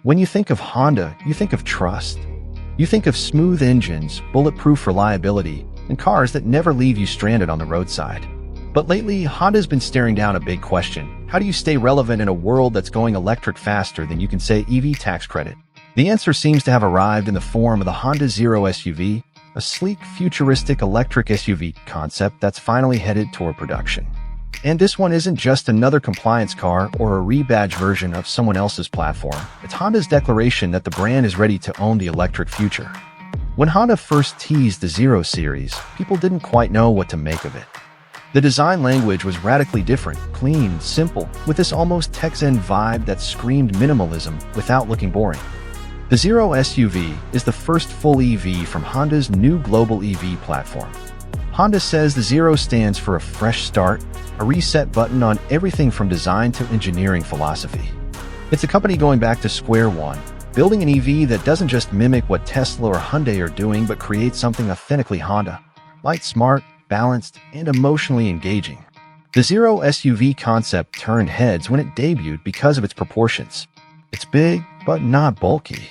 When you think of Honda, you think of trust. You think of smooth engines, bulletproof reliability, and cars that never leave you stranded on the roadside. But lately, Honda's been staring down a big question. How do you stay relevant in a world that's going electric faster than you can say EV tax credit? The answer seems to have arrived in the form of the Honda Zero SUV, a sleek, futuristic electric SUV concept that's finally headed toward production. And this one isn't just another compliance car or a rebadged version of someone else's platform. It's Honda's declaration that the brand is ready to own the electric future. When Honda first teased the Zero series, people didn't quite know what to make of it. The design language was radically different, clean, simple, with this almost Texan vibe that screamed minimalism without looking boring. The Zero SUV is the first full EV from Honda's new global EV platform. Honda says the Zero stands for a fresh start, a reset button on everything from design to engineering philosophy. It's a company going back to square one, building an EV that doesn't just mimic what Tesla or Hyundai are doing but create something authentically Honda. Light, smart, balanced, and emotionally engaging. The Zero SUV concept turned heads when it debuted because of its proportions. It's big, but not bulky.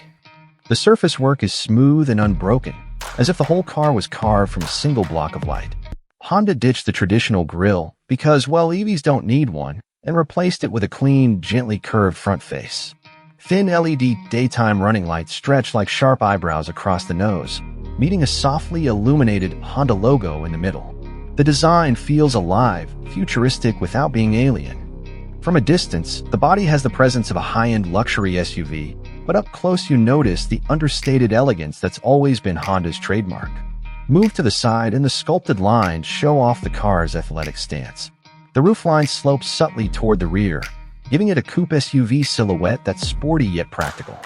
The surface work is smooth and unbroken, as if the whole car was carved from a single block of light. Honda ditched the traditional grille because, well, EVs don't need one, and replaced it with a clean, gently curved front face. Thin LED daytime running lights stretch like sharp eyebrows across the nose, meeting a softly illuminated Honda logo in the middle. The design feels alive, futuristic without being alien. From a distance, the body has the presence of a high-end luxury SUV, but up close you notice the understated elegance that's always been Honda's trademark. Move to the side and the sculpted lines show off the car's athletic stance. The roofline slopes subtly toward the rear, giving it a coupe SUV silhouette that's sporty yet practical.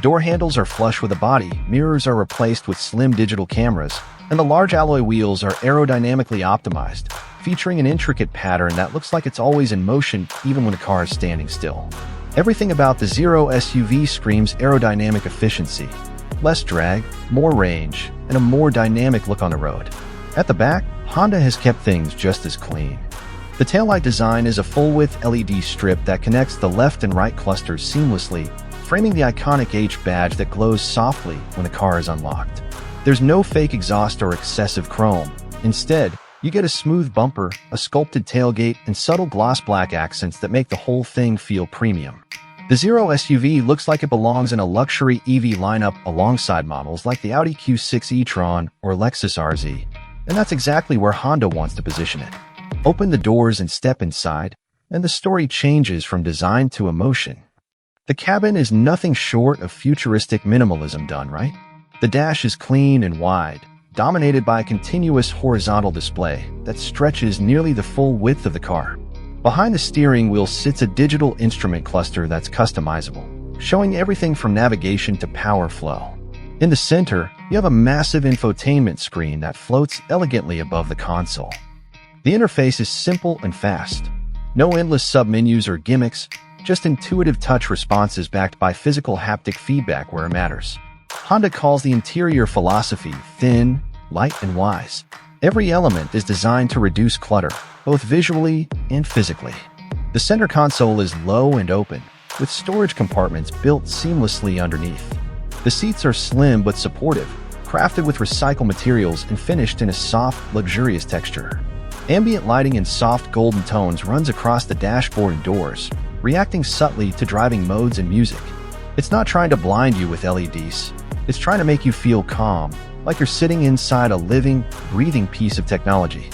Door handles are flush with the body, mirrors are replaced with slim digital cameras, and the large alloy wheels are aerodynamically optimized, featuring an intricate pattern that looks like it's always in motion even when the car is standing still. Everything about the Zero SUV screams aerodynamic efficiency. Less drag, more range, and a more dynamic look on the road. At the back, Honda has kept things just as clean. The taillight design is a full-width LED strip that connects the left and right clusters seamlessly, framing the iconic H badge that glows softly when the car is unlocked. There's no fake exhaust or excessive chrome. Instead, you get a smooth bumper, a sculpted tailgate, and subtle gloss black accents that make the whole thing feel premium. The Zero SUV looks like it belongs in a luxury EV lineup alongside models like the Audi Q6 e-tron or Lexus RZ, and that's exactly where Honda wants to position it. Open the doors and step inside, and the story changes from design to emotion. The cabin is nothing short of futuristic minimalism done right. The dash is clean and wide, dominated by a continuous horizontal display that stretches nearly the full width of the car. Behind the steering wheel sits a digital instrument cluster that's customizable, showing everything from navigation to power flow. In the center, you have a massive infotainment screen that floats elegantly above the console. The interface is simple and fast. No endless sub-menus or gimmicks, just intuitive touch responses backed by physical haptic feedback where it matters. Honda calls the interior philosophy thin, light, and wise. Every element is designed to reduce clutter, both visually and physically. The center console is low and open, with storage compartments built seamlessly underneath. The seats are slim but supportive, crafted with recycled materials and finished in a soft, luxurious texture. Ambient lighting in soft golden tones runs across the dashboard and doors, reacting subtly to driving modes and music. It's not trying to blind you with LEDs. It's trying to make you feel calm, like you're sitting inside a living, breathing piece of technology.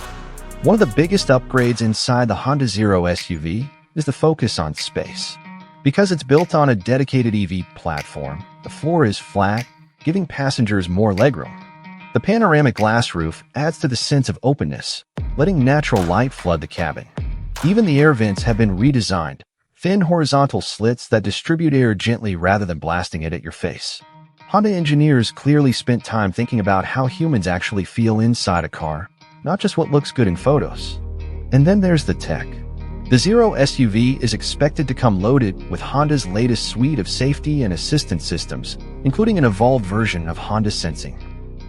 One of the biggest upgrades inside the Honda Zero SUV is the focus on space. Because it's built on a dedicated EV platform, the floor is flat, giving passengers more legroom. The panoramic glass roof adds to the sense of openness, letting natural light flood the cabin. Even the air vents have been redesigned, thin horizontal slits that distribute air gently rather than blasting it at your face. Honda engineers clearly spent time thinking about how humans actually feel inside a car, not just what looks good in photos. And then there's the tech. The Zero SUV is expected to come loaded with Honda's latest suite of safety and assistance systems, including an evolved version of Honda Sensing.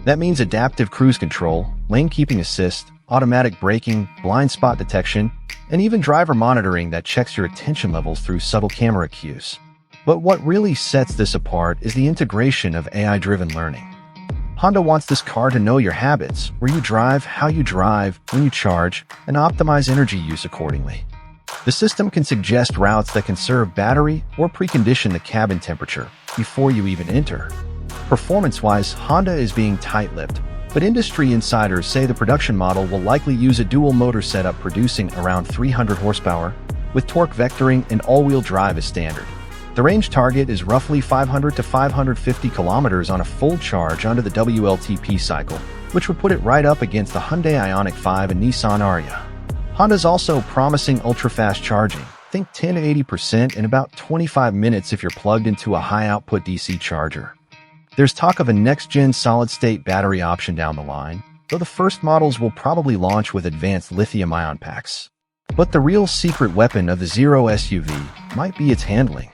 That means adaptive cruise control, lane keeping assist, automatic braking, blind spot detection, and even driver monitoring that checks your attention levels through subtle camera cues. But what really sets this apart is the integration of AI-driven learning. Honda wants this car to know your habits, where you drive, how you drive, when you charge, and optimize energy use accordingly. The system can suggest routes that conserve battery or precondition the cabin temperature before you even enter. Performance-wise, Honda is being tight-lipped, but industry insiders say the production model will likely use a dual-motor setup producing around 300 horsepower, with torque vectoring and all-wheel drive as standard. The range target is roughly 500 to 550 kilometers on a full charge under the WLTP cycle, which would put it right up against the Hyundai Ioniq 5 and Nissan Ariya. Honda's also promising ultra-fast charging. Think 10 to 80% in about 25 minutes if you're plugged into a high-output DC charger. There's talk of a next-gen solid-state battery option down the line, though the first models will probably launch with advanced lithium-ion packs. But the real secret weapon of the Zero SUV might be its handling.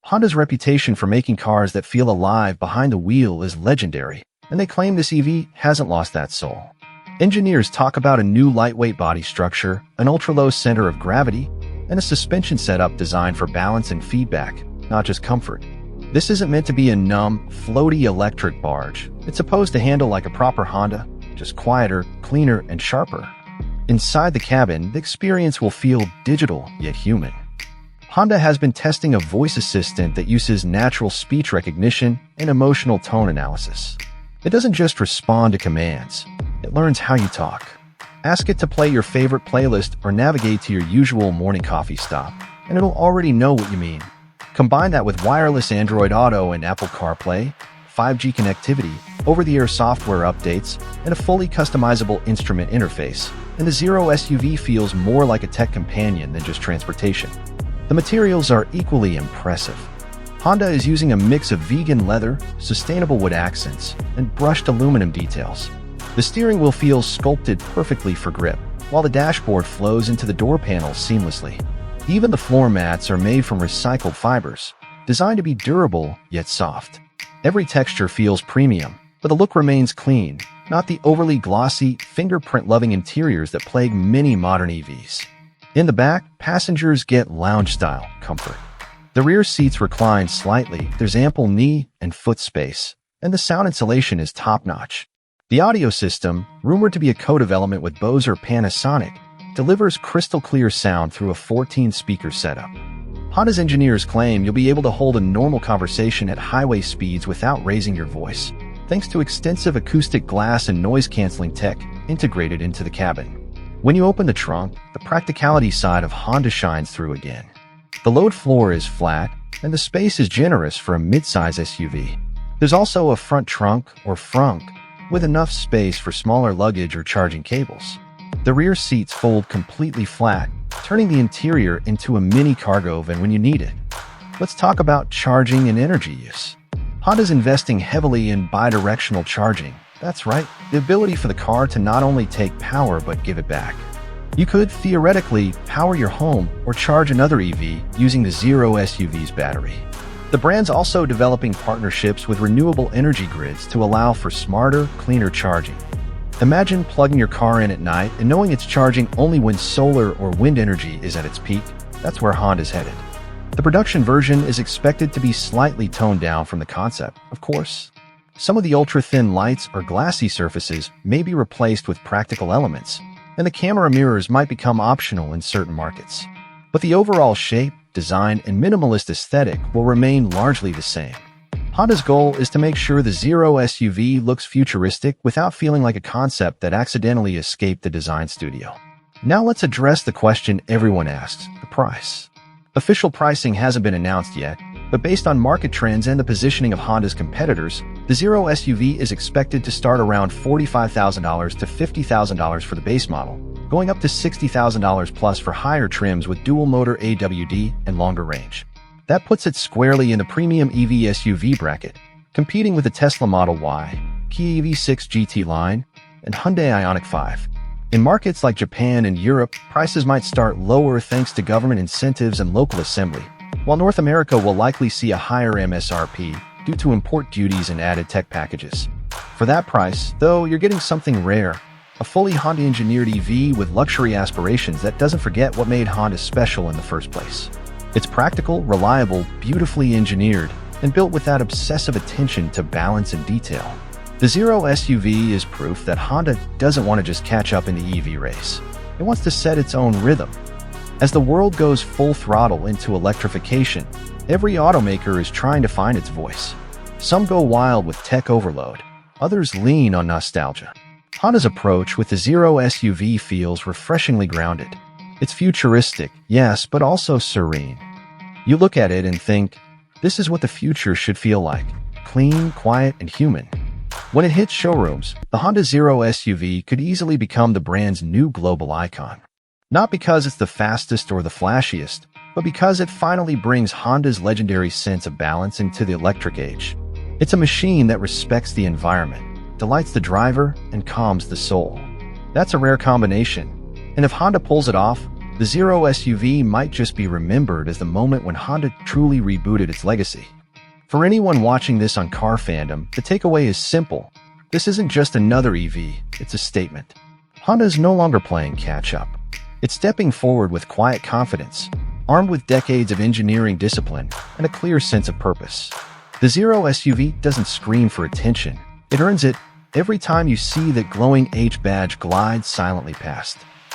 Honda's reputation for making cars that feel alive behind the wheel is legendary, and they claim this EV hasn't lost that soul. Engineers talk about a new lightweight body structure, an ultra-low center of gravity, and a suspension setup designed for balance and feedback, not just comfort. This isn't meant to be a numb, floaty electric barge. It's supposed to handle like a proper Honda, just quieter, cleaner, and sharper. Inside the cabin, the experience will feel digital yet human. Honda has been testing a voice assistant that uses natural speech recognition and emotional tone analysis. It doesn't just respond to commands, it learns how you talk. Ask it to play your favorite playlist or navigate to your usual morning coffee stop, and it'll already know what you mean. Combine that with wireless Android Auto and Apple CarPlay, 5G connectivity, over-the-air software updates, and a fully customizable instrument interface, and the Zero SUV feels more like a tech companion than just transportation. The materials are equally impressive. Honda is using a mix of vegan leather, sustainable wood accents, and brushed aluminum details. The steering wheel feels sculpted perfectly for grip, while the dashboard flows into the door panels seamlessly. Even the floor mats are made from recycled fibers, designed to be durable yet soft. Every texture feels premium, but the look remains clean, not the overly glossy, fingerprint-loving interiors that plague many modern EVs. In the back, passengers get lounge-style comfort. The rear seats recline slightly, there's ample knee and foot space, and the sound insulation is top-notch. The audio system, rumored to be a co-development with Bose or Panasonic, delivers crystal-clear sound through a 14-speaker setup. Honda's engineers claim you'll be able to hold a normal conversation at highway speeds without raising your voice, thanks to extensive acoustic glass and noise-canceling tech integrated into the cabin. When you open the trunk, the practicality side of Honda shines through again. The load floor is flat, and the space is generous for a mid-size SUV. There's also a front trunk, or frunk, with enough space for smaller luggage or charging cables. The rear seats fold completely flat, turning the interior into a mini cargo van when you need it. Let's talk about charging and energy use. Honda's investing heavily in bidirectional charging. That's right, the ability for the car to not only take power but give it back. You could, theoretically, power your home or charge another EV using the Zero SUV's battery. The brand's also developing partnerships with renewable energy grids to allow for smarter, cleaner charging. Imagine plugging your car in at night and knowing it's charging only when solar or wind energy is at its peak. That's where Honda's headed. The production version is expected to be slightly toned down from the concept, of course. Some of the ultra-thin lights or glassy surfaces may be replaced with practical elements, and the camera mirrors might become optional in certain markets. But the overall shape, design, and minimalist aesthetic will remain largely the same. Honda's goal is to make sure the Zero SUV looks futuristic without feeling like a concept that accidentally escaped the design studio. Now let's address the question everyone asks, the price. Official pricing hasn't been announced yet, but based on market trends and the positioning of Honda's competitors, the Zero SUV is expected to start around $45,000 to $50,000 for the base model, going up to $60,000 plus for higher trims with dual-motor AWD and longer range. That puts it squarely in the premium EV SUV bracket, competing with the Tesla Model Y, Kia EV6 GT line, and Hyundai Ioniq 5. In markets like Japan and Europe, prices might start lower thanks to government incentives and local assembly, while North America will likely see a higher MSRP due to import duties and added tech packages. For that price, though, you're getting something rare, a fully Honda-engineered EV with luxury aspirations that doesn't forget what made Honda special in the first place. It's practical, reliable, beautifully engineered, and built with that obsessive attention to balance and detail. The Zero SUV is proof that Honda doesn't want to just catch up in the EV race. It wants to set its own rhythm. As the world goes full throttle into electrification, every automaker is trying to find its voice. Some go wild with tech overload, others lean on nostalgia. Honda's approach with the Zero SUV feels refreshingly grounded. It's futuristic, yes, but also serene. You look at it and think, this is what the future should feel like: clean, quiet, and human. When it hits showrooms, the Honda Zero SUV could easily become the brand's new global icon. Not because it's the fastest or the flashiest, but because it finally brings Honda's legendary sense of balance into the electric age. It's a machine that respects the environment, delights the driver, and calms the soul. That's a rare combination, and if Honda pulls it off, the Zero SUV might just be remembered as the moment when Honda truly rebooted its legacy. For anyone watching this on Car Fandom, the takeaway is simple. This isn't just another EV, it's a statement. Honda is no longer playing catch-up. It's stepping forward with quiet confidence, armed with decades of engineering discipline and a clear sense of purpose. The Zero SUV doesn't scream for attention. It earns it every time you see that glowing H badge glide silently past.